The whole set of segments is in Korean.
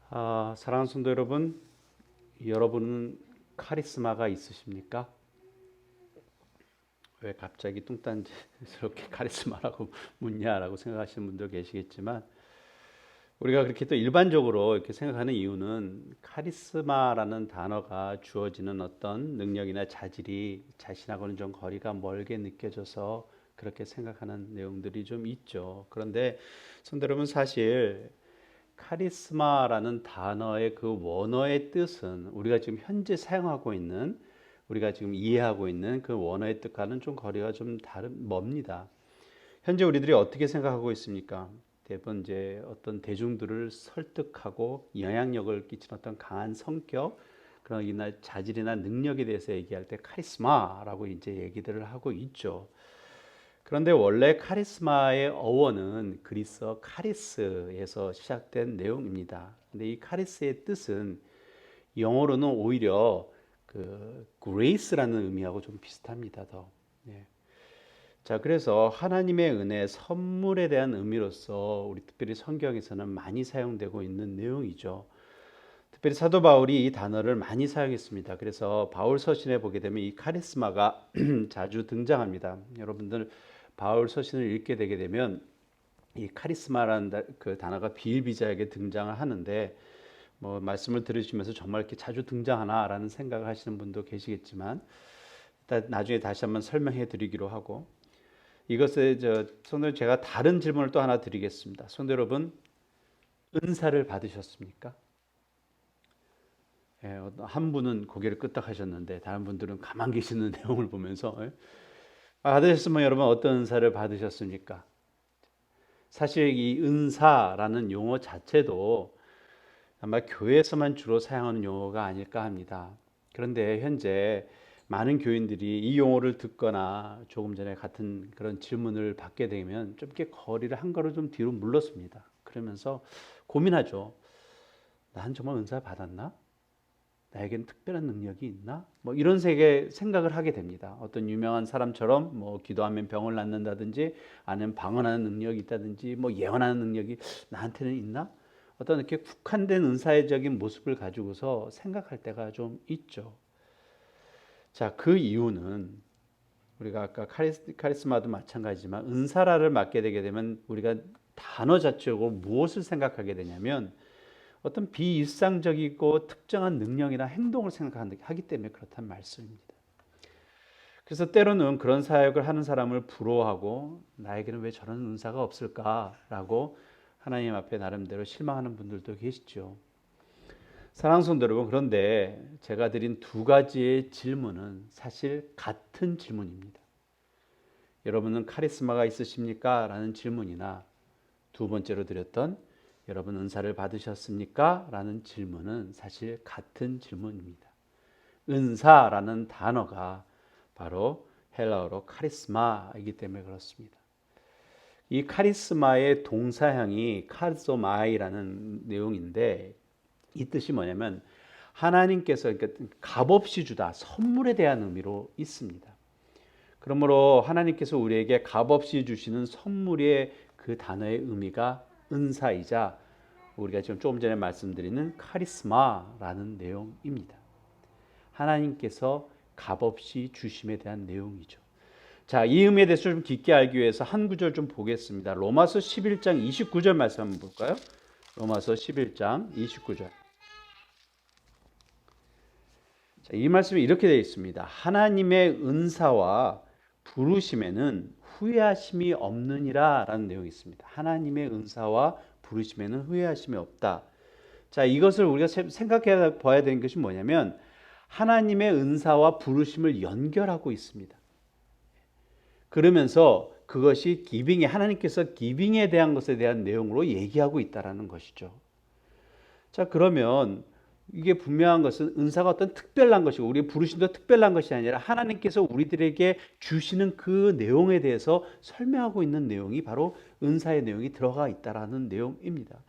사랑하는 성도 여러분, 여러분은 카리스마가 있으십니까? 왜 갑자기 뚱딴지스럽게 카리스마라고 묻냐라고 생각하시는 분도 계시겠지만, 우리가 그렇게 또 일반적으로 이렇게 생각하는 이유는 카리스마라는 단어가 주어지는 어떤 능력이나 자질이 자신하고는 좀 거리가 멀게 느껴져서 그렇게 생각하는 내용들이 좀 있죠. 그런데 성도 여러분, 사실 카리스마라는 단어의 그 원어의 뜻은 우리가 지금 현재 사용하고 있는, 우리가 지금 이해하고 있는 그 원어의 뜻과는 좀 거리가 좀 멉니다. 현재 우리들이 어떻게 생각하고 있습니까? 대부분 이제 어떤 대중들을 설득하고 영향력을 끼치는 어떤 강한 성격, 그런 이나 자질이나 능력에 대해서 얘기할 때 카리스마라고 이제 얘기들을 하고 있죠. 그런데 원래 카리스마의 어원은 그리스어 카리스에서 시작된 내용입니다. 근데 이 카리스의 뜻은 영어로는 오히려 그 grace라는 의미하고 좀 비슷합니다. 더. 네. 자, 그래서 하나님의 은혜, 선물에 대한 의미로서 우리 특별히 성경에서는 많이 사용되고 있는 내용이죠. 특별히 사도 바울이 이 단어를 많이 사용했습니다. 그래서 바울 서신에 보게 되면 이 카리스마가 자주 등장합니다. 여러분들 바울 서신을 읽게 되게 되면 이 카리스마라는 그 단어가 비일비재하게 등장을 하는데, 뭐 말씀을 들으시면서 정말 이렇게 자주 등장하나라는 생각을 하시는 분도 계시겠지만, 일단 나중에 다시 한번 설명해 드리기로 하고, 이것에 성도 제가 다른 질문을 또 하나 드리겠습니다. 성도 여러분, 은사를 받으셨습니까? 예, 한 분은 고개를 끄덕하셨는데 다른 분들은 가만 계시는 내용을 보면서 받으셨으면 여러분 어떤 은사를 받으셨습니까? 사실 이 은사라는 용어 자체도 아마 교회에서만 주로 사용하는 용어가 아닐까 합니다. 그런데 현재 많은 교인들이 이 용어를 듣거나 조금 전에 같은 그런 질문을 받게 되면 좀 이렇게 거리를 한 걸음 좀 뒤로 물렀습니다. 그러면서 고민하죠. 난 정말 은사 받았나? 나에게는 특별한 능력이 있나? 뭐 이런 세계 생각을 하게 됩니다. 어떤 유명한 사람처럼 뭐 기도하면 병을 낫는다든지 아니면 방언하는 능력이 있다든지 뭐 예언하는 능력이 나한테는 있나? 어떤 이렇게 국한된 은사적인 모습을 가지고서 생각할 때가 좀 있죠. 자, 그 이유는 우리가 아까 카리스마도 마찬가지지만 은사라를 맡게 되게 되면 우리가 단어 자체로 무엇을 생각하게 되냐면 어떤 비일상적이고 특정한 능력이나 행동을 생각하기 때문에 그렇다는 말씀입니다. 그래서 때로는 그런 사역을 하는 사람을 부러워하고 나에게는 왜 저런 은사가 없을까라고 하나님 앞에 나름대로 실망하는 분들도 계시죠. 사랑하는 성도 여러분, 그런데 제가 드린 두 가지의 질문은 사실 같은 질문입니다. 여러분은 카리스마가 있으십니까? 라는 질문이나 두 번째로 드렸던 여러분 은사를 받으셨습니까? 라는 질문은 사실 같은 질문입니다. 은사라는 단어가 바로 헬라어로 카리스마이기 때문에 그렇습니다. 이 카리스마의 동사형이 카르소마이라는 내용인데 이 뜻이 뭐냐면 하나님께서 값없이 주다, 선물에 대한 의미로 있습니다. 그러므로 하나님께서 우리에게 값없이 주시는 선물의 그 단어의 의미가 은사이자 우리가 지금 조금 전에 말씀드리는 카리스마라는 내용입니다. 하나님께서 값없이 주심에 대한 내용이죠. 자, 이 의미에 대해서 좀 깊게 알기 위해서 한 구절 좀 보겠습니다. 로마서 11장 29절 말씀 한번 볼까요? 로마서 11장 29절. 자, 이 말씀이 이렇게 되어 있습니다. 하나님의 은사와 부르심에는 후회하심이 없느니라 라는 내용이 있습니다. 하나님의 은사와 부르심에는 후회하심이 없다. 자, 이것을 우리가 생각해 봐야 되는 것이 뭐냐면 하나님의 은사와 부르심을 연결하고 있습니다. 그러면서 그것이 하나님께서 기빙에 대한 것에 대한 내용으로 얘기하고 있다라는 것이죠. 자, 그러면 이게 분명한 것은 은사가 어떤 특별한 것이고 우리 부르심도 특별한 것이 아니라 하나님께서 우리들에게 주시는 그 내용에 대해서 설명하고 있는 내용이 바로 은사의 내용이 들어가 있다라는 내용입니다.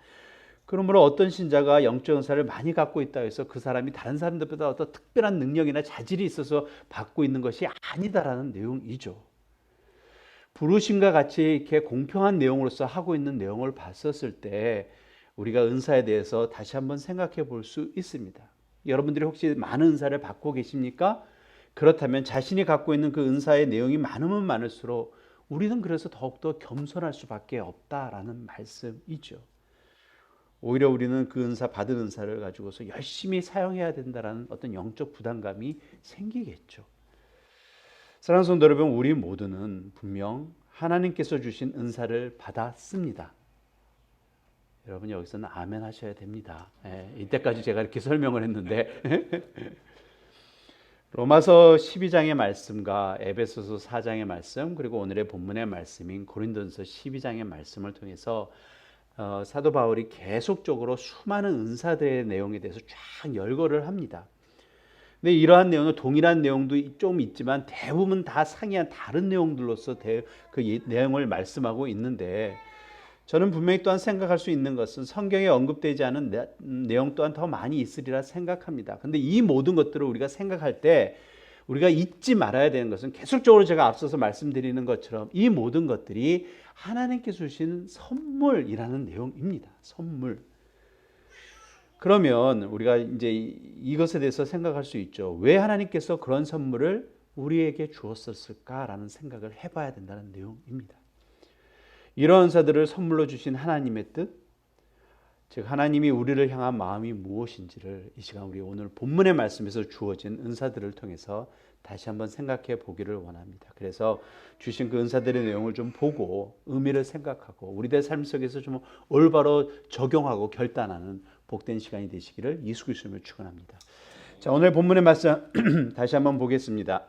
그러므로 어떤 신자가 영적 은사를 많이 갖고 있다 해서 그 사람이 다른 사람들보다 어떤 특별한 능력이나 자질이 있어서 받고 있는 것이 아니다라는 내용이죠. 부르심과 같이 이렇게 공평한 내용으로서 하고 있는 내용을 봤었을 때 우리가 은사에 대해서 다시 한번 생각해 볼 수 있습니다. 여러분들이 혹시 많은 은사를 받고 계십니까? 그렇다면 자신이 갖고 있는 그 은사의 내용이 많으면 많을수록 우리는 그래서 더욱더 겸손할 수밖에 없다라는 말씀이죠. 오히려 우리는 그 은사, 받은 은사를 가지고서 열심히 사용해야 된다라는 어떤 영적 부담감이 생기겠죠. 사랑하는 성도 여러분, 우리 모두는 분명 하나님께서 주신 은사를 받았습니다. 여러분 여기서는 아멘 하셔야 됩니다. 이때까지 제가 이렇게 설명을 했는데 로마서 12장의 말씀과 에베소서 4장의 말씀, 그리고 오늘의 본문의 말씀인 고린도전서 12장의 말씀을 통해서 사도 바울이 계속적으로 수많은 은사들의 내용에 대해서 쫙 열거를 합니다. 근데 이러한 내용은 동일한 내용도 좀 있지만 대부분 다 상이한 다른 내용들로서 그 내용을 말씀하고 있는데, 저는 분명히 또한 생각할 수 있는 것은 성경에 언급되지 않은 내용 또한 더 많이 있으리라 생각합니다. 근데 이 모든 것들을 우리가 생각할 때 우리가 잊지 말아야 되는 것은, 계속적으로 제가 앞서서 말씀드리는 것처럼 이 모든 것들이 하나님께서 주신 선물이라는 내용입니다. 선물. 그러면 우리가 이제 이것에 대해서 생각할 수 있죠. 왜 하나님께서 그런 선물을 우리에게 주었을까라는 생각을 해봐야 된다는 내용입니다. 이런 은사들을 선물로 주신 하나님의 뜻, 즉 하나님이 우리를 향한 마음이 무엇인지를 이 시간 우리 오늘 본문의 말씀에서 주어진 은사들을 통해서 다시 한번 생각해 보기를 원합니다. 그래서 주신 그 은사들의 내용을 좀 보고 의미를 생각하고 우리들 삶 속에서 좀 올바로 적용하고 결단하는 복된 시간이 되시기를 예수 그리스도로 축원합니다. 자, 오늘 본문의 말씀 다시 한번 보겠습니다.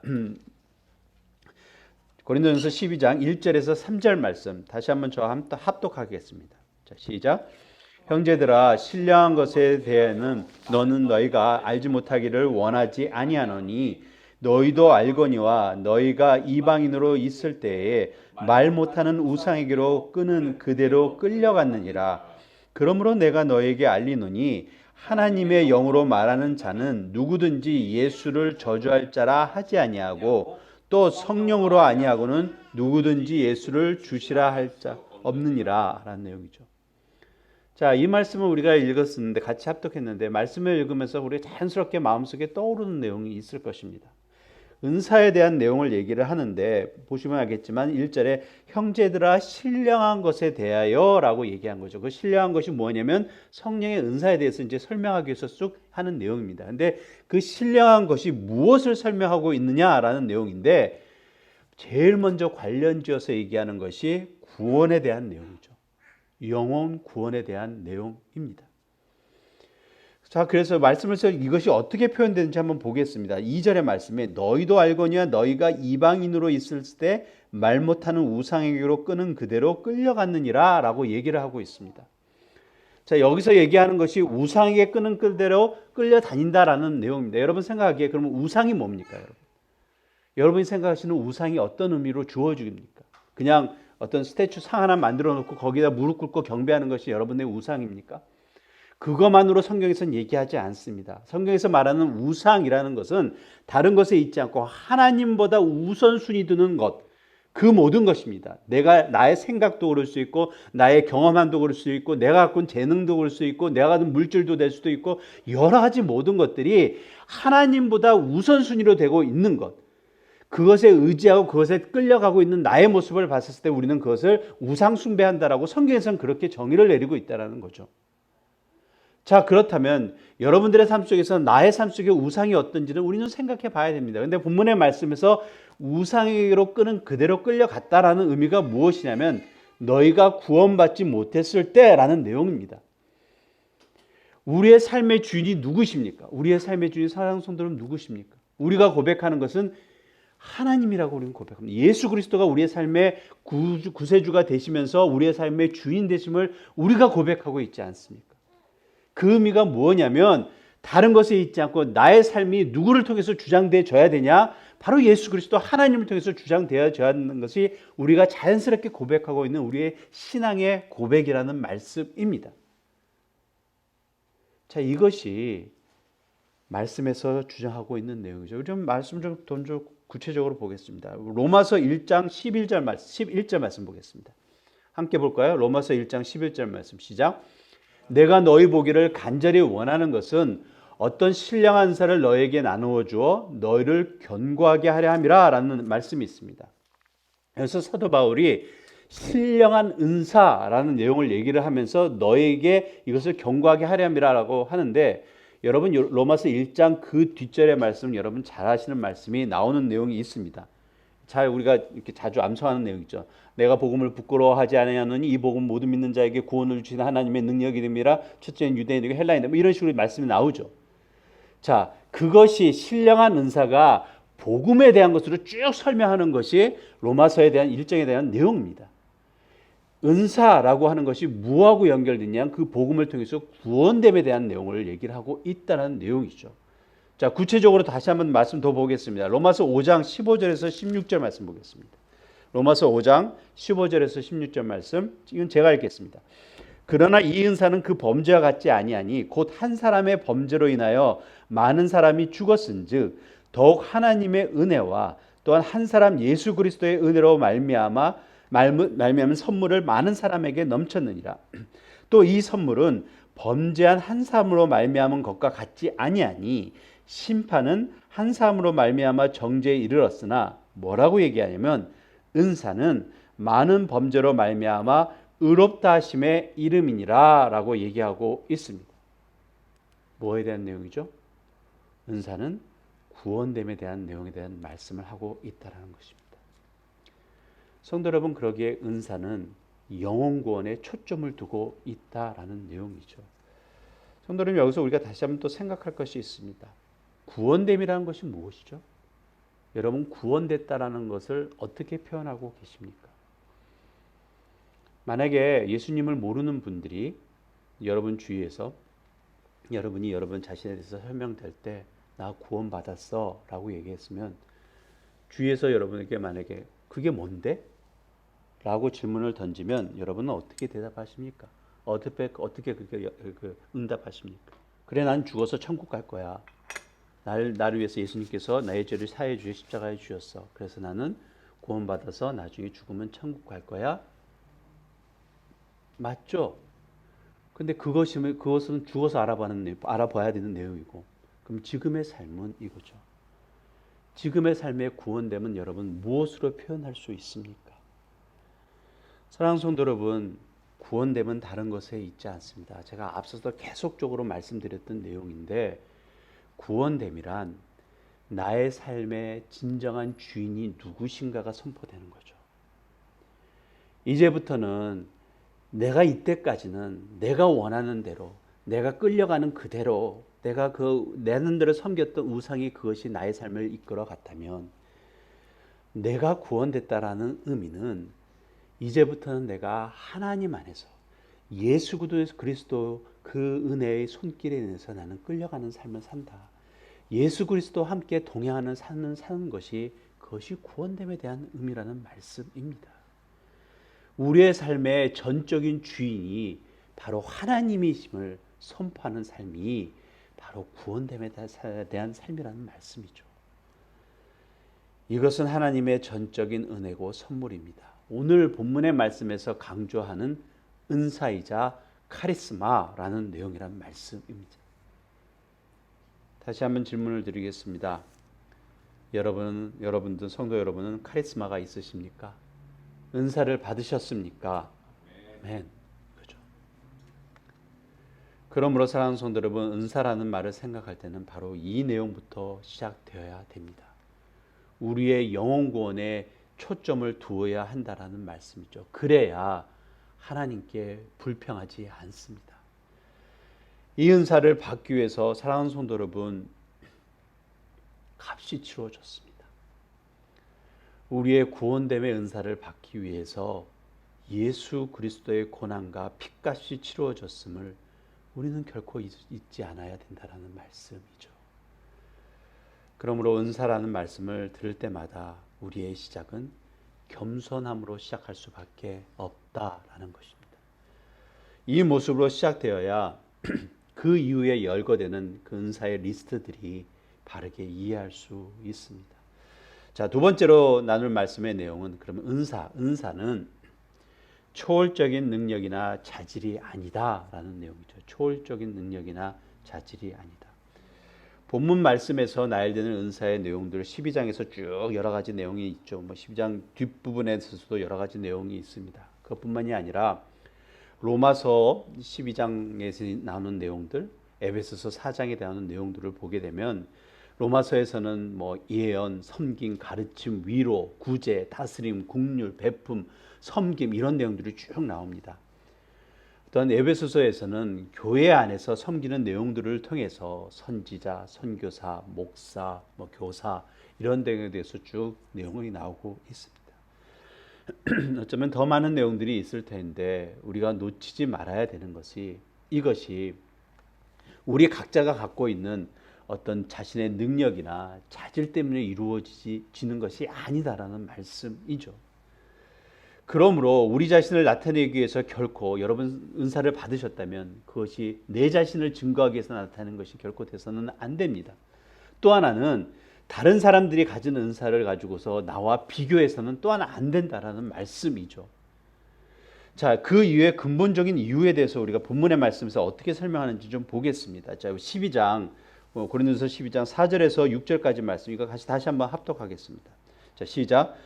고린도전서 12장 1절에서 3절 말씀 다시 한번 저와 합독하겠습니다. 자, 시작. 형제들아, 신령한 것에 대해는 너는 너희가 알지 못하기를 원하지 아니하노니 너희도 알거니와 너희가 이방인으로 있을 때에 말 못하는 우상에게로 끄는 그대로 끌려갔느니라. 그러므로 내가 너희에게 알리노니 하나님의 영으로 말하는 자는 누구든지 예수를 저주할 자라 하지 아니하고 또 성령으로 아니하고는 누구든지 예수를 주시라 할 자 없느니라 라는 내용이죠. 자, 이 말씀을 우리가 읽었는데 같이 합독했는데 말씀을 읽으면서 우리가 자연스럽게 마음속에 떠오르는 내용이 있을 것입니다. 은사에 대한 내용을 얘기를 하는데 보시면 알겠지만 1절에 형제들아 신령한 것에 대하여 라고 얘기한 거죠. 그 신령한 것이 뭐냐면 성령의 은사에 대해서 이제 설명하기 위해서 쭉 하는 내용입니다. 근데 그 신령한 것이 무엇을 설명하고 있느냐라는 내용인데, 제일 먼저 관련지어서 얘기하는 것이 구원에 대한 내용이죠. 영혼 구원에 대한 내용입니다. 자, 그래서 말씀에서 이것이 어떻게 표현되는지 한번 보겠습니다. 2절의 말씀에 너희도 알거니와 너희가 이방인으로 있을 때 말 못하는 우상에게로 끄는 그대로 끌려갔느니라 라고 얘기를 하고 있습니다. 자, 여기서 얘기하는 것이 우상에게 끄는 그대로 끌려다닌다라는 내용입니다. 여러분 생각하기에 그러면 우상이 뭡니까? 여러분이 생각하시는 우상이 어떤 의미로 주어집니까? 그냥 어떤 스태츄 상 하나 만들어 놓고 거기다 무릎 꿇고 경배하는 것이 여러분의 우상입니까? 그것만으로 성경에서는 얘기하지 않습니다. 성경에서 말하는 우상이라는 것은 다른 것에 있지 않고 하나님보다 우선순위 두는 것, 그 모든 것입니다. 나의 생각도 그럴 수 있고 나의 경험함도 그럴 수 있고 내가 갖고 있는 재능도 그럴 수 있고 내가 가진 물질도 될 수도 있고 여러 가지 모든 것들이 하나님보다 우선순위로 되고 있는 것, 그것에 의지하고 그것에 끌려가고 있는 나의 모습을 봤을 때 우리는 그것을 우상 숭배한다라고 성경에서는 그렇게 정의를 내리고 있다는 거죠. 자, 그렇다면 여러분들의 삶 속에서 나의 삶 속에 우상이 어떤지는 우리는 생각해 봐야 됩니다. 그런데 본문의 말씀에서 우상에게로 끄는 그대로 끌려갔다라는 의미가 무엇이냐면 너희가 구원받지 못했을 때라는 내용입니다. 우리의 삶의 주인이 누구십니까? 우리의 삶의 주인 사랑하는 성도는 누구십니까? 우리가 고백하는 것은 하나님이라고 우리는 고백합니다. 예수 그리스도가 우리의 삶의 구세주가 되시면서 우리의 삶의 주인 되심을 우리가 고백하고 있지 않습니까? 그 의미가 뭐냐면 다른 것에 있지 않고 나의 삶이 누구를 통해서 주장되어져야 되냐? 바로 예수 그리스도 하나님을 통해서 주장되어져야 하는 것이 우리가 자연스럽게 고백하고 있는 우리의 신앙의 고백이라는 말씀입니다. 자, 이것이 말씀에서 주장하고 있는 내용이죠. 우리 좀 말씀 좀 구체적으로 보겠습니다. 로마서 1장 11절 말씀 보겠습니다. 함께 볼까요? 로마서 1장 11절 말씀 시작. 내가 너희 보기를 간절히 원하는 것은 어떤 신령한 은사를 너에게 나누어 주어 너희를 견고하게 하려 함이라 라는 말씀이 있습니다. 그래서 사도 바울이 신령한 은사라는 내용을 얘기를 하면서 너에게 이것을 견고하게 하려 함이라고 하는데, 여러분 로마서 1장 그 뒷절의 말씀 여러분 잘 아시는 말씀이 나오는 내용이 있습니다. 잘 우리가 이렇게 자주 암송하는 내용이죠. 내가 복음을 부끄러워하지 아니하노니 이 복음 모두 믿는 자에게 구원을 주시는 하나님의 능력이 됨이라. 첫째는 유대인이고 헬라인이다. 뭐 이런 식으로 말씀이 나오죠. 자, 그것이 신령한 은사가 복음에 대한 것으로 쭉 설명하는 것이 로마서에 대한 일정에 대한 내용입니다. 은사라고 하는 것이 무엇하고 연결되냐? 그 복음을 통해서 구원됨에 대한 내용을 얘기를 하고 있다는 내용이죠. 자, 구체적으로 다시 한번 말씀 더 보겠습니다. 로마서 5장 15절에서 16절 말씀 보겠습니다. 로마서 5장 15절에서 16절 말씀, 이건 제가 읽겠습니다. 그러나 이 은사는 그 범죄와 같지 아니하니 곧 한 사람의 범죄로 인하여 많은 사람이 죽었은즉 더욱 하나님의 은혜와 또한 한 사람 예수 그리스도의 은혜로 말미암아 선물을 많은 사람에게 넘쳤느니라. 또 이 선물은 범죄한 한 사람으로 말미암은 것과 같지 아니하니 심판은 한 사람으로 말미암아 정죄에 이르렀으나 뭐라고 얘기하냐면 은사는 많은 범죄로 말미암아 의롭다 하심의 이름이니라 라고 얘기하고 있습니다. 뭐에 대한 내용이죠? 은사는 구원됨에 대한 내용에 대한 말씀을 하고 있다는 것입니다. 성도 여러분, 그러기에 은사는 영혼 구원에 초점을 두고 있다라는 내용이죠. 성도 여러분, 여기서 우리가 다시 한번 또 생각할 것이 있습니다. 구원됨이라는 것이 무엇이죠? 여러분, 구원됐다라는 것을 어떻게 표현하고 계십니까? 만약에 예수님을 모르는 분들이 여러분 주위에서 여러분이 여러분 자신에 대해서 설명될 때 나 구원받았어 라고 얘기했으면 주위에서 여러분에게 만약에 그게 뭔데? 라고 질문을 던지면 여러분은 어떻게 대답하십니까? 어떻게 그렇게 응답하십니까? 그래, 난 죽어서 천국 갈 거야. 나를 위해서 예수님께서 나의 죄를 사해 주셔 십자가에 주셨어. 그래서 나는 구원받아서 나중에 죽으면 천국 갈 거야. 맞죠? 근데 그것은 죽어서 알아봐야 되는 내용이고, 그럼 지금의 삶은 이거죠. 지금의 삶의 구원됨은 여러분 무엇으로 표현할 수 있습니까? 사랑하는 성도 여러분, 구원됨은 다른 것에 있지 않습니다. 제가 앞서서 계속적으로 말씀드렸던 내용인데, 구원됨이란 나의 삶의 진정한 주인이 누구신가가 선포되는 거죠. 이제부터는 내가 이때까지는 내가 원하는 대로, 내가 끌려가는 그대로, 내가 내 눈대로 섬겼던 우상이 그것이 나의 삶을 이끌어 갔다면, 내가 구원됐다라는 의미는 이제부터는 내가 하나님 안에서 예수 그리스도 그 은혜의 손길에 인해서 나는 끌려가는 삶을 산다. 예수 그리스도와 함께 동행하는 삶을 사는 것이, 그것이 구원됨에 대한 의미라는 말씀입니다. 우리의 삶의 전적인 주인이 바로 하나님이심을 선포하는 삶이 바로 구원됨에 대한 삶이라는 말씀이죠. 이것은 하나님의 전적인 은혜고 선물입니다. 오늘 본문의 말씀에서 강조하는 은사이자 카리스마라는 내용이란 말씀입니다. 다시 한번 질문을 드리겠습니다. 여러분들, 성도 여러분은 카리스마가 있으십니까? 은사를 받으셨습니까? 아멘. 그죠. 그러므로 사랑하는 성도 여러분, 은사라는 말을 생각할 때는 바로 이 내용부터 시작되어야 됩니다. 우리의 영혼 구원에 초점을 두어야 한다라는 말씀이죠. 그래야 하나님께 불평하지 않습니다. 이 은사를 받기 위해서 사랑하는 성도 여러분, 값이 치러졌습니다. 우리의 구원됨의 은사를 받기 위해서 예수 그리스도의 고난과 핏값이 치루어졌음을 우리는 결코 잊지 않아야 된다라는 말씀이죠. 그러므로 은사라는 말씀을 들을 때마다 우리의 시작은 겸손함으로 시작할 수밖에 없다라는 것입니다. 이 모습으로 시작되어야 그 이후에 열거되는 그 은사의 리스트들이 바르게 이해할 수 있습니다. 자, 두 번째로 나눌 말씀의 내용은, 그러면 은사는 초월적인 능력이나 자질이 아니다라는 내용이죠. 초월적인 능력이나 자질이 아니다. 본문 말씀에서 나열되는 은사의 내용들 12장에서 쭉 여러 가지 내용이 있죠. 12장 뒷부분에서도 여러 가지 내용이 있습니다. 그것뿐만이 아니라 로마서 12장에서 나오는 내용들, 에베소서 4장에 나오는 내용들을 보게 되면 로마서에서는 예언, 섬김, 가르침, 위로, 구제, 다스림, 국률, 베품, 섬김 이런 내용들이 쭉 나옵니다. 또한 에베소서에서는 교회 안에서 섬기는 내용들을 통해서 선지자, 선교사, 목사, 교사 이런 내용에 대해서 쭉 내용이 나오고 있습니다. 어쩌면 더 많은 내용들이 있을 텐데 우리가 놓치지 말아야 되는 것이 이것이 우리 각자가 갖고 있는 어떤 자신의 능력이나 자질 때문에 이루어지는 것이 아니다라는 말씀이죠. 그러므로 우리 자신을 나타내기 위해서 결코 여러분 은사를 받으셨다면 그것이 내 자신을 증거하기 위해서 나타내는 것이 결코 돼서는 안 됩니다. 또 하나는 다른 사람들이 가진 은사를 가지고서 나와 비교해서는 또한 안 된다라는 말씀이죠. 자, 그 이유의 근본적인 이유에 대해서 우리가 본문의 말씀에서 어떻게 설명하는지 좀 보겠습니다. 자, 12장 고린도서 12장 4절에서 6절까지 말씀 이거 다시 한번 합독하겠습니다. 자, 시작.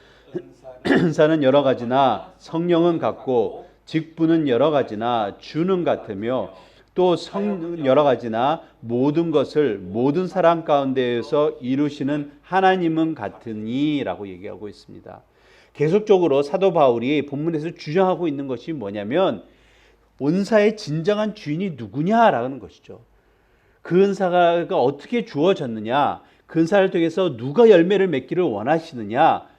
은사는 여러 가지나 성령은 같고 직분은 여러 가지나 주는 같으며 또 성령은 여러 가지나 모든 것을 모든 사람 가운데에서 이루시는 하나님은 같으니라고 얘기하고 있습니다. 계속적으로 사도 바울이 본문에서 주장하고 있는 것이 뭐냐면 은사의 진정한 주인이 누구냐라는 것이죠. 그 은사가 어떻게 주어졌느냐, 그 은사를 통해서 누가 열매를 맺기를 원하시느냐,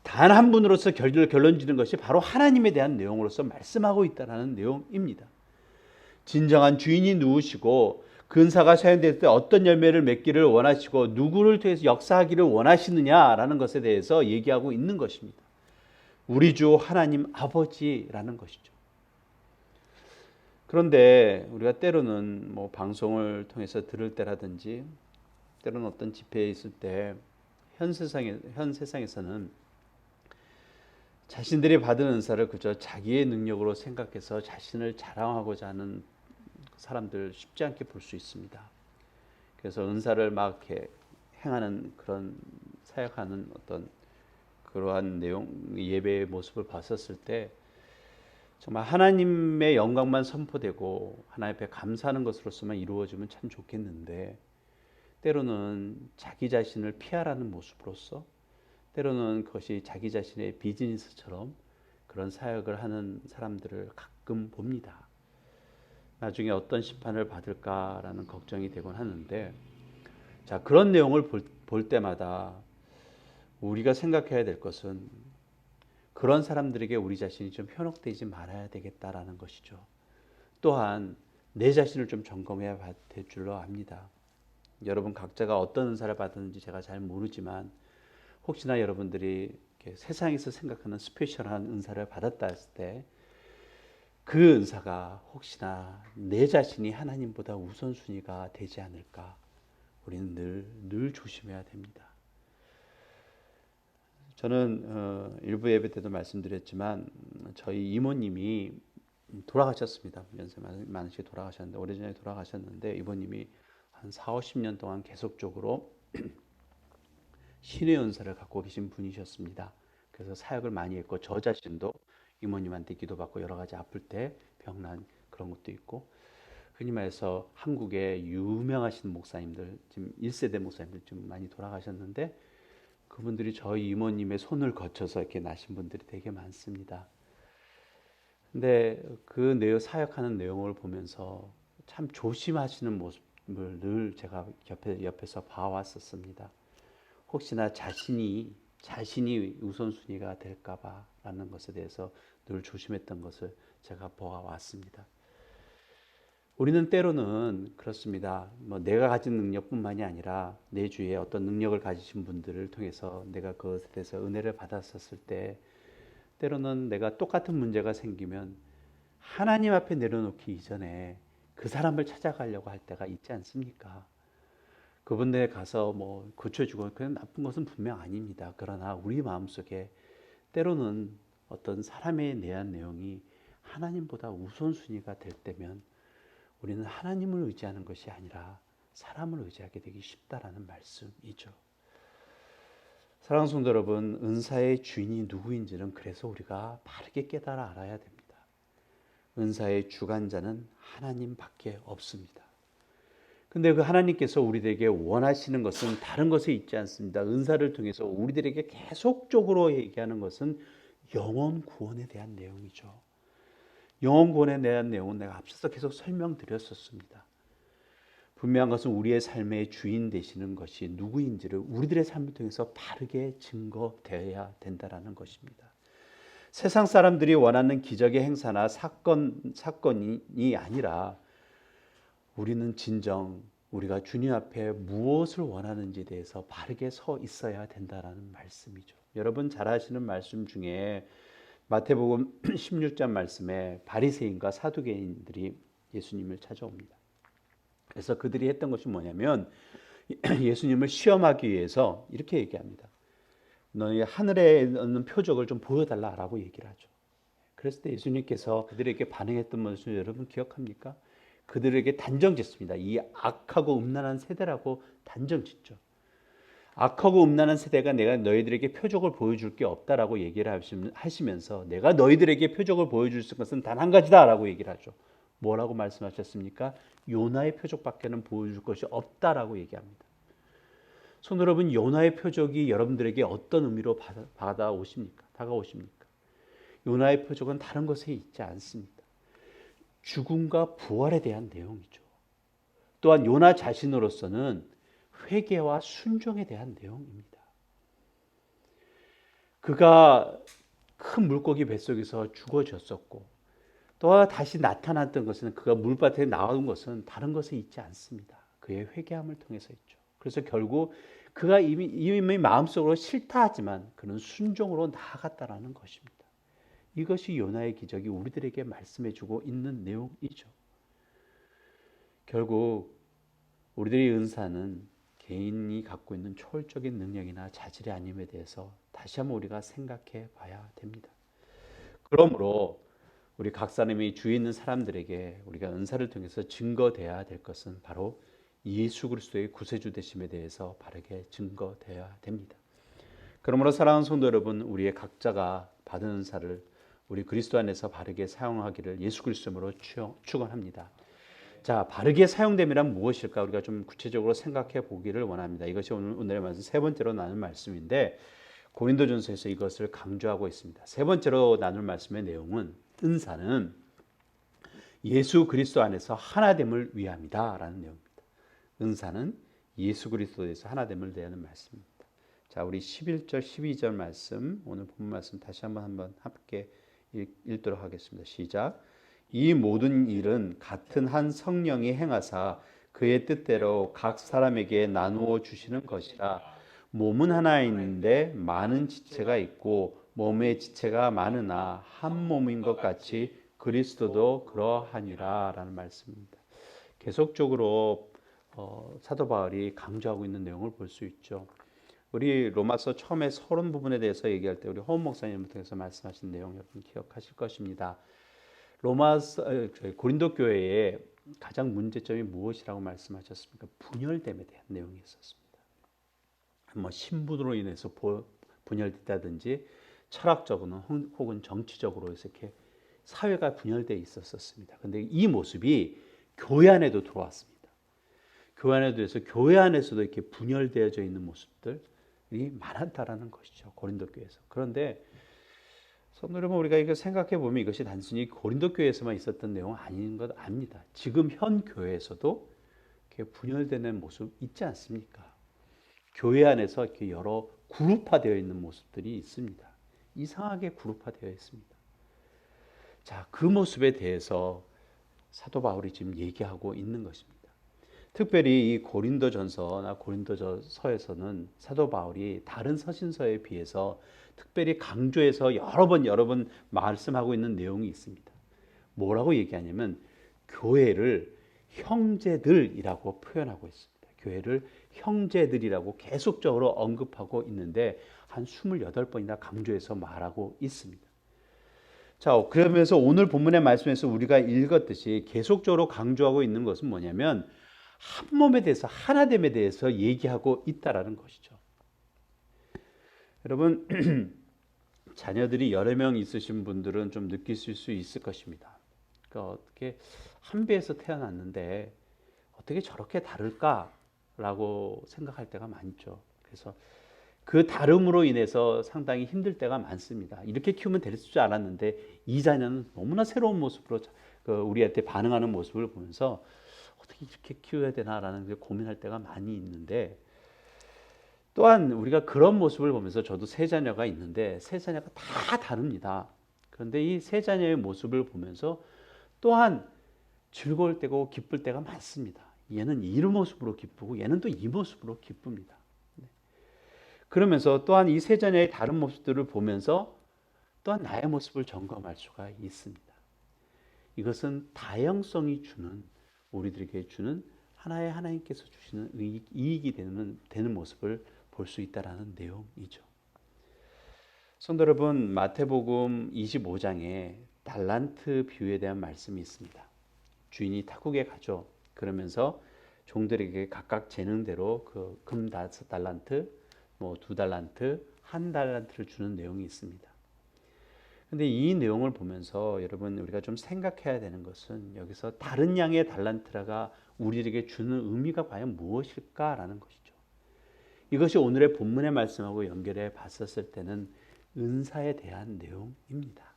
단 한 분으로서 결론 지는 것이 바로 하나님에 대한 내용으로서 말씀하고 있다는 내용입니다. 진정한 주인이 누구시고 그 은사가 사용될 때 어떤 열매를 맺기를 원하시고 누구를 통해서 역사하기를 원하시느냐라는 것에 대해서 얘기하고 있는 것입니다. 우리 주 하나님 아버지라는 것이죠. 그런데 우리가 때로는 방송을 통해서 들을 때라든지 때로는 어떤 집회에 있을 때 현 세상에서는 자신들이 받은 은사를 그저 자기의 능력으로 생각해서 자신을 자랑하고자 하는 사람들 쉽지 않게 볼 수 있습니다. 그래서 은사를 막 이렇게 행하는 그런 사역하는 어떤 그러한 내용 예배의 모습을 봤었을 때 정말 하나님의 영광만 선포되고 하나님 앞에 감사하는 것으로서만 이루어지면 참 좋겠는데 때로는 자기 자신을 피하라는 모습으로서 때로는 그것이 자기 자신의 비즈니스처럼 그런 사역을 하는 사람들을 가끔 봅니다. 나중에 어떤 심판을 받을까라는 걱정이 되곤 하는데 자, 그런 내용을 볼 때마다 우리가 생각해야 될 것은 그런 사람들에게 우리 자신이 좀 현혹되지 말아야 되겠다라는 것이죠. 또한 내 자신을 좀 점검해야 될 줄로 압니다. 여러분 각자가 어떤 은사를 받았는지 제가 잘 모르지만 혹시나 여러분들이 세상에서 생각하는 스페셜한 은사를 받았다 했을 때 그 은사가 혹시나 내 자신이 하나님보다 우선순위가 되지 않을까 우리는 늘 조심해야 됩니다. 저는 일부 예배 때도 말씀드렸지만 저희 이모님이 돌아가셨습니다. 연세 많으시게 돌아가셨는데 오래전에 돌아가셨는데 이모님이 한 4, 50년 동안 계속적으로 신의 은사를 갖고 계신 분이셨습니다. 그래서 사역을 많이 했고 저 자신도 이모님한테 기도받고 여러 가지 아플 때 병난 그런 것도 있고 흔히 말해서 한국의 유명하신 목사님들 지금 1세대 목사님들 좀 많이 돌아가셨는데 그분들이 저희 이모님의 손을 거쳐서 이렇게 나신 분들이 되게 많습니다. 근데 그 사역하는 내용을 보면서 참 조심하시는 모습을 늘 제가 옆에서 봐왔었습니다. 혹시나 자신이 우선순위가 될까봐라는 것에 대해서 늘 조심했던 것을 제가 보아왔습니다. 우리는 때로는 그렇습니다. 내가 가진 능력뿐만이 아니라 내 주위에 어떤 능력을 가지신 분들을 통해서 내가 그것에 대해서 은혜를 받았었을 때 때로는 내가 똑같은 문제가 생기면 하나님 앞에 내려놓기 이전에 그 사람을 찾아가려고 할 때가 있지 않습니까? 그분들에 가서 고쳐주고 그냥 나쁜 것은 분명 아닙니다. 그러나 우리 마음속에 때로는 어떤 사람에 대한 내용이 하나님보다 우선순위가 될 때면 우리는 하나님을 의지하는 것이 아니라 사람을 의지하게 되기 쉽다라는 말씀이죠. 사랑하는 성도 여러분, 은사의 주인이 누구인지는 그래서 우리가 바르게 깨달아 알아야 됩니다. 은사의 주관자는 하나님밖에 없습니다. 근데 그 하나님께서 우리들에게 원하시는 것은 다른 것에 있지 않습니다. 은사를 통해서 우리들에게 계속적으로 얘기하는 것은 영혼 구원에 대한 내용이죠. 영혼 구원에 대한 내용은 내가 앞서서 계속 설명드렸었습니다. 분명한 것은 우리의 삶의 주인 되시는 것이 누구인지를 우리들의 삶을 통해서 바르게 증거되어야 된다는 것입니다. 세상 사람들이 원하는 기적의 행사나 사건이 아니라 우리는 진정 우리가 주님 앞에 무엇을 원하는지에 대해서 바르게 서 있어야 된다는 말씀이죠. 여러분 잘 아시는 말씀 중에 마태복음 16장 말씀에 바리새인과 사두개인들이 예수님을 찾아옵니다. 그래서 그들이 했던 것이 뭐냐면 예수님을 시험하기 위해서 이렇게 얘기합니다. 너희 하늘에 있는 표적을 좀 보여달라라고 얘기를 하죠. 그랬을 때 예수님께서 그들에게 반응했던 모습을 여러분 기억합니까? 그들에게 단정짓습니다. 이 악하고 음란한 세대라고 단정짓죠. 악하고 음란한 세대가 내가 너희들에게 표적을 보여줄 게 없다라고 얘기를 하시면서 내가 너희들에게 표적을 보여줄 것은 단 한 가지다라고 얘기를 하죠. 뭐라고 말씀하셨습니까? 요나의 표적밖에는 보여줄 것이 없다라고 얘기합니다. 성도 여러분, 요나의 표적이 여러분들에게 어떤 의미로 다가오십니까? 요나의 표적은 다른 것에 있지 않습니다. 죽음과 부활에 대한 내용이죠. 또한 요나 자신으로서는 회개와 순종에 대한 내용입니다. 그가 큰 물고기 뱃속에서 죽어졌었고 또 다시 나타났던 것은 그가 물밭에 나온 것은 다른 것에 있지 않습니다. 그의 회개함을 통해서 있죠. 그래서 결국 그가 이미 마음속으로 싫다 하지만 그는 순종으로 나아갔다라는 것입니다. 이것이 요나의 기적이 우리들에게 말씀해주고 있는 내용이죠. 결국 우리들의 은사는 개인이 갖고 있는 초월적인 능력이나 자질이 아님에 대해서 다시 한번 우리가 생각해 봐야 됩니다. 그러므로 우리 각 사람이 주위에 있는 사람들에게 우리가 은사를 통해서 증거되어야 될 것은 바로 예수 그리스도의 구세주 되심에 대해서 바르게 증거되어야 됩니다. 그러므로 사랑하는 성도 여러분, 우리의 각자가 받은 은사를 우리 그리스도 안에서 바르게 사용하기를 예수 그리스도로 축원합니다. 자, 바르게 사용됨이란 무엇일까? 우리가 좀 구체적으로 생각해 보기를 원합니다. 이것이 오늘의 말씀 세 번째로 나눌 말씀인데 고린도전서에서 이것을 강조하고 있습니다. 세 번째로 나눌 말씀의 내용은 은사는 예수 그리스도 안에서 하나됨을 위함이다라는 내용입니다. 은사는 예수 그리스도에서 하나됨을 대하는 말씀입니다. 자, 우리 11절 12절 말씀 오늘 본 말씀 다시 한번 함께 읽도록 하겠습니다. 시작. 이 모든 일은 같은 한 성령이 행하사 그의 뜻대로 각 사람에게 나누어 주시는 것이라. 몸은 하나인데 많은 지체가 있고 몸의 지체가 많으나 한 몸인 것 같이 그리스도도 그러하니라 라는 말씀입니다. 계속적으로 사도 바울이 강조하고 있는 내용을 볼 수 있죠. 우리 로마서 처음에 서론 부분에 대해서 얘기할 때 우리 허은 목사님을 통해서 말씀하신 내용 여러분 기억하실 것입니다. 고린도 교회의 가장 문제점이 무엇이라고 말씀하셨습니까? 분열됨에 대한 내용이 있었습니다. 신분으로 인해서 분열됐다든지 철학적으로 혹은 정치적으로 이렇게 사회가 분열되어 있었습니다. 그런데 이 모습이 교회 안에도 들어왔습니다. 교회 안에도 해서 교회 안에서도 이렇게 분열되어져 있는 모습들이 많았다라는 것이죠. 고린도 교회에서. 그런데 성도 여러분, 우리가 이거 생각해 보면 이것이 단순히 고린도 교회에서만 있었던 내용 아닌 것 압니다. 지금 현 교회에서도 이렇게 분열되는 모습 있지 않습니까? 교회 안에서 이렇게 여러 그룹화되어 있는 모습들이 있습니다. 이상하게 그룹화되어 있습니다. 자, 그 모습에 대해서 사도 바울이 지금 얘기하고 있는 것입니다. 특별히 이 고린도전서나 고린도서에서는 사도 바울이 다른 서신서에 비해서 특별히 강조해서 여러 번 말씀하고 있는 내용이 있습니다. 뭐라고 얘기하냐면 교회를 형제들이라고 표현하고 있습니다. 교회를 형제들이라고 계속적으로 언급하고 있는데 한 28번이나 강조해서 말하고 있습니다. 자, 그러면서 오늘 본문의 말씀에서 우리가 읽었듯이 계속적으로 강조하고 있는 것은 뭐냐면 한 몸에 대해서, 하나됨에 대해서 얘기하고 있다라는 것이죠. 여러분, 자녀들이 여러 명 있으신 분들은 좀 느끼실 수 있을 것입니다. 그러니까 어떻게 한 배에서 태어났는데 어떻게 저렇게 다를까라고 생각할 때가 많죠. 그래서 그 다름으로 인해서 상당히 힘들 때가 많습니다. 이렇게 키우면 될 줄 알았는데 이 자녀는 너무나 새로운 모습으로 우리한테 반응하는 모습을 보면서 어떻게 이렇게 키워야 되나라는 고민할 때가 많이 있는데, 또한 우리가 그런 모습을 보면서 저도 세 자녀가 있는데 세 자녀가 다 다릅니다. 그런데 이 세 자녀의 모습을 보면서 또한 즐거울 때고 기쁠 때가 많습니다. 얘는 이 모습으로 기쁘고 얘는 또 이 모습으로 기쁩니다. 그러면서 또한 이 세 자녀의 다른 모습들을 보면서 또한 나의 모습을 점검할 수가 있습니다. 이것은 다양성이 주는, 우리들에게 주는 하나의 하나님께서 주시는 이익이 되는 모습을 볼 수 있다라는 내용이죠. 성도 여러분, 마태복음 25장에 달란트 비유에 대한 말씀이 있습니다. 주인이 탁국에 가죠. 그러면서 종들에게 각각 재능대로 그 금 5달란트, 뭐 2달란트, 1달란트를 주는 내용이 있습니다. 근데 이 내용을 보면서 여러분, 우리가 좀 생각해야 되는 것은 여기서 다른 양의 달란트가 우리에게 주는 의미가 과연 무엇일까라는 것이죠. 이것이 오늘의 본문의 말씀하고 연결해 봤었을 때는 은사에 대한 내용입니다.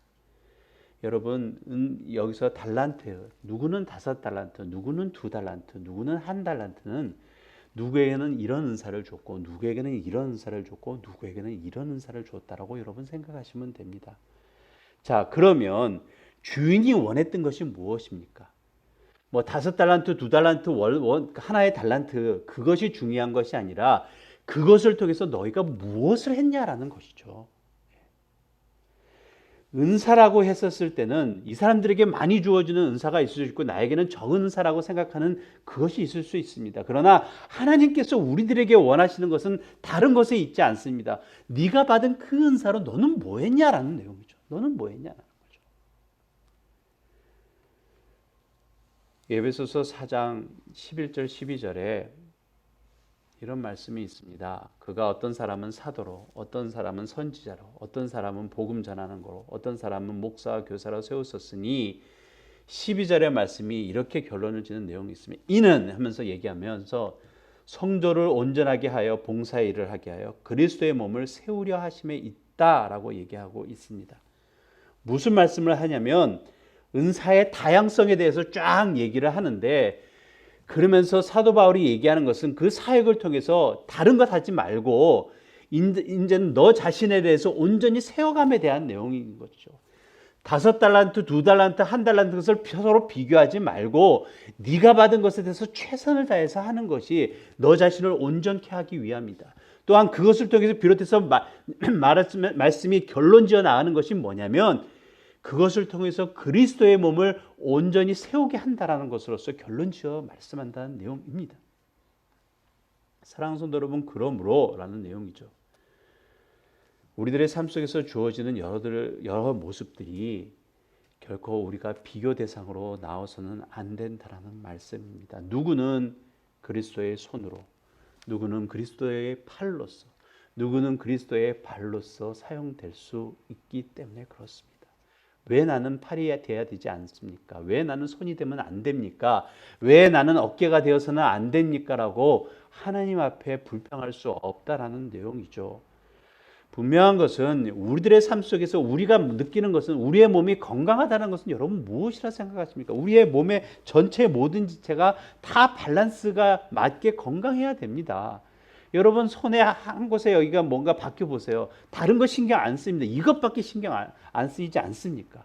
여러분, 여기서 달란트, 누구는 5달란트, 누구는 2달란트, 누구는 1달란트는 누구에게는 이런 은사를 줬고 누구에게는 이런 은사를 줬고 누구에게는 이런 은사를 줬다라고 여러분 생각하시면 됩니다. 자, 그러면 주인이 원했던 것이 무엇입니까? 뭐 5달란트, 2달란트, 하나의 달란트, 그것이 중요한 것이 아니라 그것을 통해서 너희가 무엇을 했냐라는 것이죠. 은사라고 했었을 때는 이 사람들에게 많이 주어지는 은사가 있을 수 있고 나에게는 적은 은사라고 생각하는 그것이 있을 수 있습니다. 그러나 하나님께서 우리들에게 원하시는 것은 다른 것에 있지 않습니다. 네가 받은 그 은사로 너는 뭐 했냐라는 내용이죠. 너는 뭐 했냐라는 거죠. 에베소서 4장 11절 12절에 이런 말씀이 있습니다. 그가 어떤 사람은 사도로, 어떤 사람은 선지자로, 어떤 사람은 복음 전하는 거로, 어떤 사람은 목사와 교사로 세웠었으니 12절의 말씀이 이렇게 결론을 짓는 내용이 있습니다. 이는 하면서 얘기하면서 성도를 온전하게 하여 봉사의 일을 하게 하여 그리스도의 몸을 세우려 하심에 있다라고 얘기하고 있습니다. 무슨 말씀을 하냐면 은사의 다양성에 대해서 쫙 얘기를 하는데, 그러면서 사도 바울이 얘기하는 것은 그 사역을 통해서 다른 것 하지 말고 이제는 너 자신에 대해서 온전히 세워감에 대한 내용인 거죠. 5달란트, 2달란트, 1달란트 것을 서로 비교하지 말고 네가 받은 것에 대해서 최선을 다해서 하는 것이 너 자신을 온전케 하기 위함이다. 또한 그것을 통해서 비롯해서 말씀이 결론지어 나가는 것이 뭐냐면 그것을 통해서 그리스도의 몸을 온전히 세우게 한다라는 것으로서 결론지어 말씀한다는 내용입니다. 사랑하는 성도 여러분, 그러므로 라는 내용이죠. 우리들의 삶 속에서 주어지는 여러 모습들이 결코 우리가 비교 대상으로 나와서는 안 된다라는 말씀입니다. 누구는 그리스도의 손으로, 누구는 그리스도의 팔로서, 누구는 그리스도의 발로서 사용될 수 있기 때문에 그렇습니다. 왜 나는 팔이 돼야 되지 않습니까? 왜 나는 손이 되면 안 됩니까? 왜 나는 어깨가 되어서는 안 됩니까? 라고 하나님 앞에 불평할 수 없다라는 내용이죠. 분명한 것은 우리들의 삶 속에서 우리가 느끼는 것은 우리의 몸이 건강하다는 것은 여러분 무엇이라 생각하십니까? 우리의 몸의 전체 모든 지체가 다 밸런스가 맞게 건강해야 됩니다. 여러분 손에 한 곳에 여기가 뭔가 바뀌어 보세요. 다른 거 신경 안 씁니다. 이것밖에 신경 안 쓰이지 않습니까?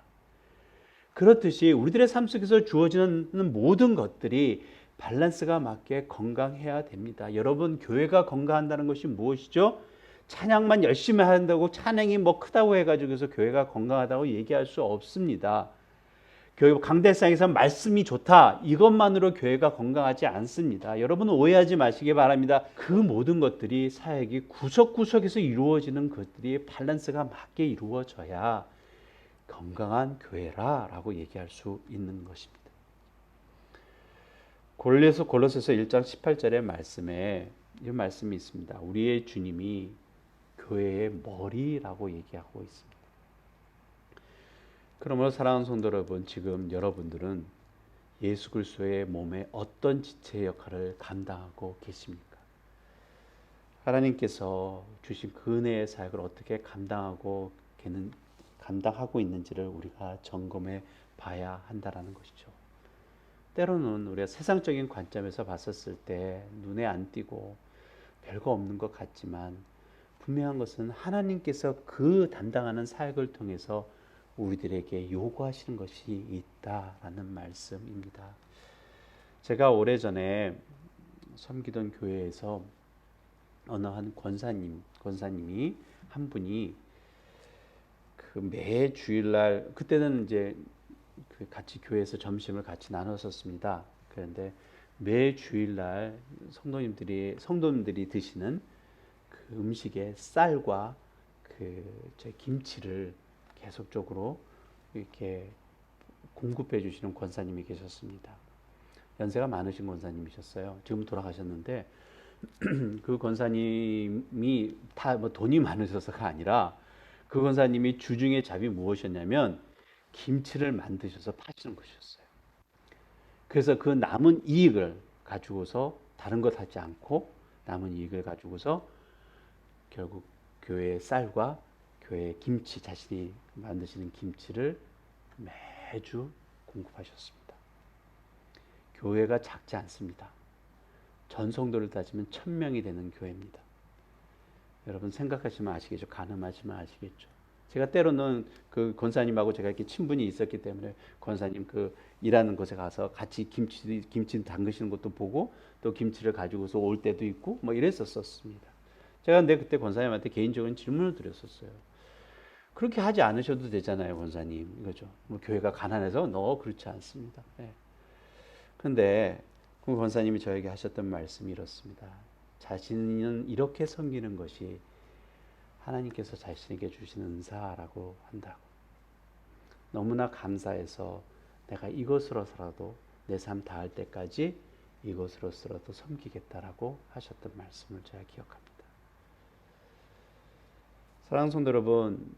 그렇듯이 우리들의 삶 속에서 주어지는 모든 것들이 밸런스가 맞게 건강해야 됩니다. 여러분, 교회가 건강한다는 것이 무엇이죠? 찬양만 열심히 한다고 찬양이 뭐 크다고 해가지고 해서 교회가 건강하다고 얘기할 수 없습니다. 교회 강대상에서 말씀이 좋다, 이것만으로 교회가 건강하지 않습니다. 여러분은 오해하지 마시기 바랍니다. 그 모든 것들이 사역이 구석구석에서 이루어지는 것들이 밸런스가 맞게 이루어져야 건강한 교회라라고 얘기할 수 있는 것입니다. 골로새서 1장 18절의 말씀에 이런 말씀이 있습니다. 우리의 주님이 교회의 머리라고 얘기하고 있습니다. 그러므로 사랑하는 성도 여러분, 지금 여러분들은 예수 그리스도의 몸에 어떤 지체의 역할을 감당하고 계십니까? 하나님께서 주신 그 은혜의 사역을 어떻게 감당하고 있는지를 우리가 점검해 봐야 한다라는 것이죠. 때로는 우리가 세상적인 관점에서 봤었을 때 눈에 안 띄고 별거 없는 것 같지만 분명한 것은 하나님께서 그 담당하는 사역을 통해서 우리들에게 요구하시는 것이 있다라는 말씀입니다. 제가 오래전에 섬기던 교회에서 어느 한 권사님이 한 분이 그 매 주일날 그때는 이제 같이 교회에서 점심을 같이 나눴었습니다. 그런데 매 주일날 성도님들이 드시는 그 음식에 쌀과 제 김치를 계속적으로 이렇게 공급해 주시는 권사님이 계셨습니다. 연세가 많으신 권사님이셨어요. 지금 돌아가셨는데 그 권사님이 다 뭐 돈이 많으셔서가 아니라 그 권사님이 주중에 잡이 무엇이었냐면 김치를 만드셔서 파시는 것이었어요. 그래서 그 남은 이익을 가지고서 다른 것 하지 않고 남은 이익을 가지고서 결국 교회의 쌀과 교회의 김치, 자신이 만드시는 김치를 매주 공급하셨습니다. 교회가 작지 않습니다. 전성도를 따지면 1000명이 되는 교회입니다. 여러분 생각하시면 아시겠죠? 가늠하시면 아시겠죠? 제가 때로는 그 권사님하고 제가 이렇게 친분이 있었기 때문에 권사님 그 일하는 곳에 가서 같이 김치 담그시는 것도 보고 또 김치를 가지고서 올 때도 있고 뭐 이랬었습니다. 제가 근데 그때 권사님한테 개인적인 질문을 드렸었어요. 그렇게 하지 않으셔도 되잖아요, 권사님. 이거죠. 뭐 교회가 가난해서 그렇지 않습니다. 예. 근데 그 권사님이 저에게 하셨던 말씀이 이렇습니다. 자신은 이렇게 섬기는 것이 하나님께서 자신에게 주신 은사라고 한다고. 너무나 감사해서 내가 이것으로서라도 내 삶 다할 때까지 이것으로서라도 섬기겠다라고 하셨던 말씀을 제가 기억합니다. 사랑하는 성도 여러분,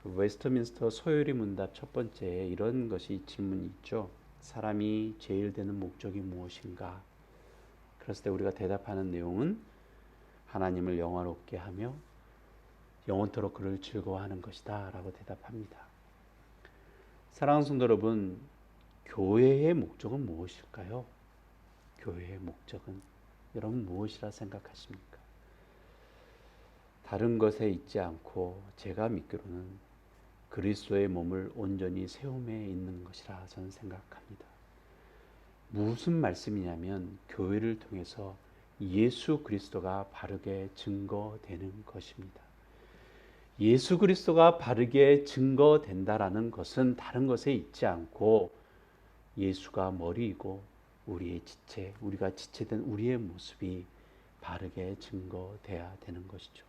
그 웨스트민스터 소요리 문답 첫 번째에 이런 것이 질문이 있죠. 사람이 제일 되는 목적이 무엇인가? 그랬을 때 우리가 대답하는 내용은 하나님을 영화롭게 하며 영원토록 그를 즐거워하는 것이다 라고 대답합니다. 사랑하는 성도 여러분, 교회의 목적은 무엇일까요? 교회의 목적은 여러분 무엇이라 생각하십니까? 다른 것에 있지 않고 제가 믿기로는 그리스도의 몸을 온전히 세움에 있는 것이라 저는 생각합니다. 무슨 말씀이냐면 교회를 통해서 예수 그리스도가 바르게 증거되는 것입니다. 예수 그리스도가 바르게 증거된다라는 것은 다른 것에 있지 않고 예수가 머리이고 우리의 지체, 우리가 지체된 우리의 모습이 바르게 증거돼야 되는 것이죠.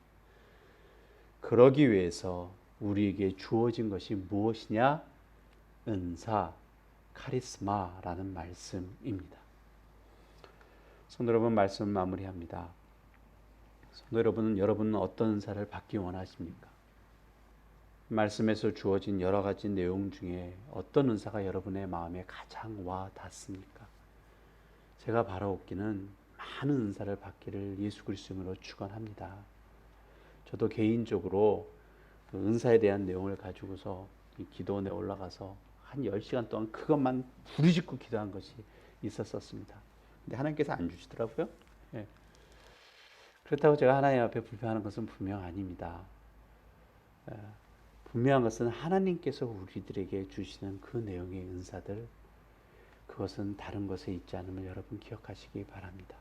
그러기 위해서 우리에게 주어진 것이 무엇이냐? 은사, 카리스마라는 말씀입니다. 성도 여러분, 말씀 마무리합니다. 성도 여러분은 어떤 은사를 받기 원하십니까? 말씀에서 주어진 여러 가지 내용 중에 어떤 은사가 여러분의 마음에 가장 와 닿습니까? 제가 바라옵기는 많은 은사를 받기를 예수 그리스도로 축원합니다. 저도 개인적으로 그 은사에 대한 내용을 가지고서 이 기도원에 올라가서 한 10시간 동안 그것만 부르짖고 기도한 것이 있었습니다. 근데 하나님께서 안 주시더라고요. 예. 그렇다고 제가 하나님 앞에 불평하는 것은 분명 아닙니다. 분명한 것은 하나님께서 우리들에게 주시는 그 내용의 은사들, 그것은 다른 것에 있지 않음을 여러분 기억하시기 바랍니다.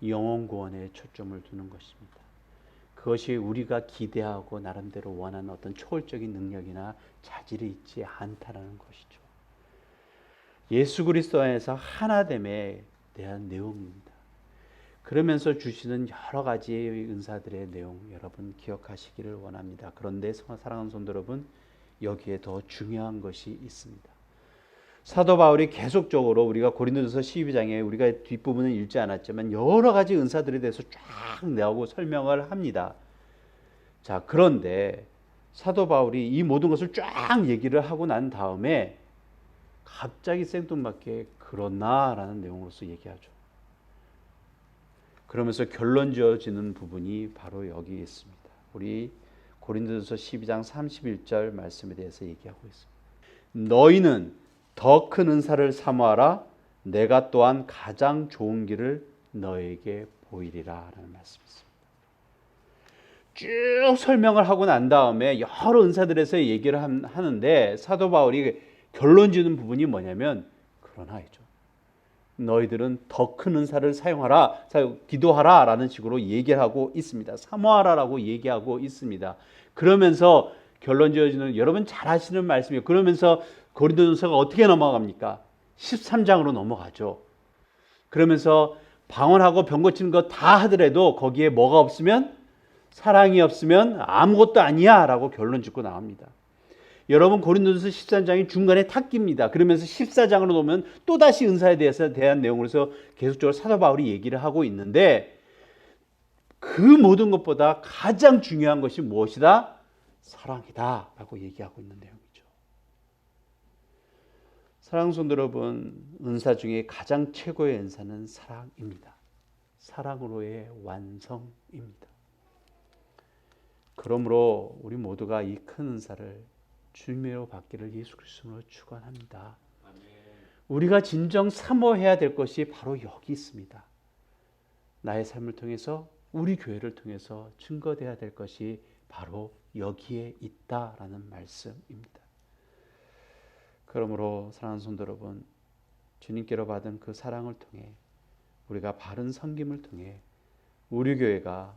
영혼 구원에 초점을 두는 것입니다. 그것이 우리가 기대하고 나름대로 원하는 어떤 초월적인 능력이나 자질이 있지 않다라는 것이죠. 예수 그리스도 안에서 하나됨에 대한 내용입니다. 그러면서 주시는 여러 가지의 은사들의 내용 여러분 기억하시기를 원합니다. 그런데 사랑하는 성도 여러분, 여기에 더 중요한 것이 있습니다. 사도 바울이 계속적으로 우리가 고린도전서 12장에 우리가 뒷부분은 읽지 않았지만 여러 가지 은사들에 대해서 쫙 내고 설명을 합니다. 자, 그런데 사도 바울이 이 모든 것을 쫙 얘기를 하고 난 다음에 갑자기 생뚱맞게 그러나라는 내용으로서 얘기하죠. 그러면서 결론 지어지는 부분이 바로 여기 있습니다. 우리 고린도전서 12장 31절 말씀에 대해서 얘기하고 있습니다. 너희는 더 큰 은사를 사모하라. 내가 또한 가장 좋은 길을 너에게 보이리라 라는 말씀이었습니다. 쭉 설명을 하고 난 다음에 여러 은사들에서 얘기를 하는데 사도 바울이 결론 지는 부분이 뭐냐면 그러나이죠. 너희들은 더 큰 은사를 사용하라, 기도하라 라는 식으로 얘기를 하고 있습니다. 사모하라 라고 얘기하고 있습니다. 그러면서 결론 지어지는 여러분 잘 아시는 말씀이에요. 그러면서 고린도전서가 어떻게 넘어갑니까? 13장으로 넘어가죠. 그러면서 방언하고 병 고치는 거 다 하더라도 거기에 뭐가 없으면, 사랑이 없으면 아무것도 아니야 라고 결론 짓고 나옵니다. 여러분 고린도전서 13장이 중간에 탁깁니다. 그러면서 14장으로 놓으면 또다시 은사에 대한 내용으로서 계속적으로 사도 바울이 얘기를 하고 있는데 그 모든 것보다 가장 중요한 것이 무엇이다? 사랑이다 라고 얘기하고 있는 내용이죠. 사랑하는 성도 여러분, 은사 중에 가장 최고의 은사는 사랑입니다. 사랑으로의 완성입니다. 그러므로 우리 모두가 이 큰 은사를 주님으로 받기를 예수 그리스도로 축원합니다. 우리가 진정 사모해야 될 것이 바로 여기 있습니다. 나의 삶을 통해서 우리 교회를 통해서 증거돼야 될 것이 바로 여기에 있다라는 말씀입니다. 그러므로 사랑하는 성도 여러분, 주님께로 받은 그 사랑을 통해 우리가 바른 섬김을 통해 우리 교회가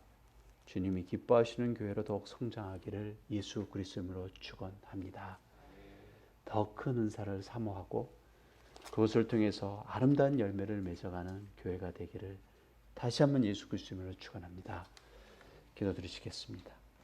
주님이 기뻐하시는 교회로 더욱 성장하기를 예수 그리스도로 축원합니다. 더 큰 은사를 사모하고 그것을 통해서 아름다운 열매를 맺어가는 교회가 되기를 다시 한번 예수 그리스도로 축원합니다. 기도드리시겠습니다.